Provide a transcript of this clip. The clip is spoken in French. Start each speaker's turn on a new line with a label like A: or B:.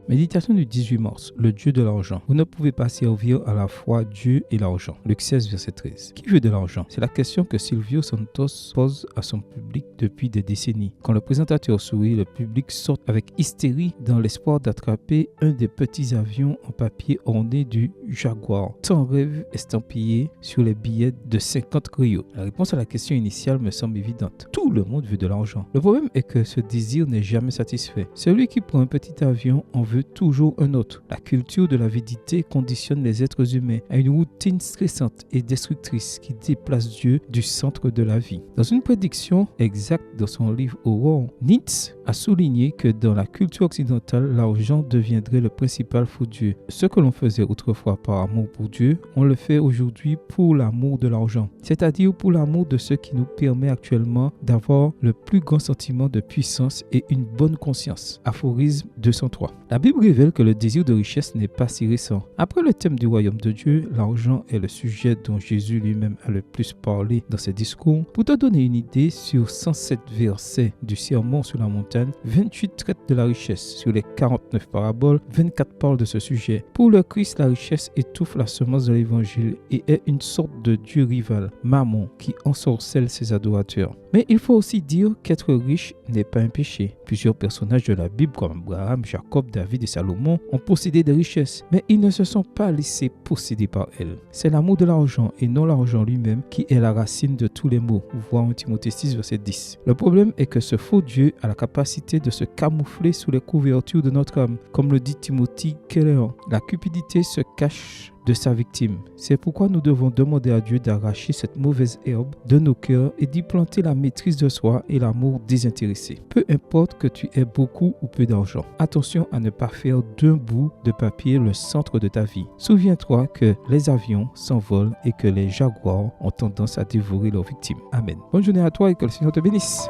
A: Méditation du 18 mars, le Dieu de l'argent. Vous ne pouvez pas servir à la fois Dieu et l'argent. Luc 16, verset 13. Qui veut de l'argent? C'est la question que Silvio Santos pose à son public depuis des décennies. Quand le présentateur sourit, le public saute avec hystérie dans l'espoir d'attraper un des petits avions en papier orné du Jaguar. Tant rêve estampillé sur les billets de 50 Rio. La réponse à la question initiale me semble évidente. Tout le monde veut de l'argent. Le problème est que ce désir n'est jamais satisfait. Celui qui prend un petit avion en veut toujours un autre. La culture de l'avidité conditionne les êtres humains à une routine stressante et destructrice qui déplace Dieu du centre de la vie. Dans une prédiction exacte dans son livre Aurore, Nietzsche a souligné que dans la culture occidentale, l'argent deviendrait le principal faux Dieu. Ce que l'on faisait autrefois par amour pour Dieu, on le fait aujourd'hui pour l'amour de l'argent, c'est-à-dire pour l'amour de ce qui nous permet actuellement d'avoir le plus grand sentiment de puissance et une bonne conscience. Aphorisme 203. La Bible révèle que le désir de richesse n'est pas si récent. Après le thème du royaume de Dieu, l'argent est le sujet dont Jésus lui-même a le plus parlé dans ses discours. Pour te donner une idée, sur 107 versets du Sermon sur la montagne, 28 traitent de la richesse. Sur les 49 paraboles, 24 parlent de ce sujet. Pour le Christ, la richesse étouffe la semence de l'évangile et est une sorte de Dieu rival, Mammon, qui ensorcelle ses adorateurs. Mais il faut aussi dire qu'être riche n'est pas un péché. Plusieurs personnages de la Bible comme Abraham, Jacob, David et Salomon ont possédé des richesses, mais ils ne se sont pas laissés posséder par elles. C'est l'amour de l'argent et non l'argent lui-même qui est la racine de tous les maux. Voir 1 Timothée 6, verset 10. Le problème est que ce faux Dieu a la capacité de se camoufler sous les couvertures de notre âme. Comme le dit Timothy Keller, la cupidité se cache de sa victime. C'est pourquoi nous devons demander à Dieu d'arracher cette mauvaise herbe de nos cœurs et d'y planter la maîtrise de soi et l'amour désintéressé. Peu importe que tu aies beaucoup ou peu d'argent. Attention à ne pas faire d'un bout de papier le centre de ta vie. Souviens-toi que les avions s'envolent et que les jaguars ont tendance à dévorer leurs victimes. Amen. Bonne journée à toi et que le Seigneur te bénisse.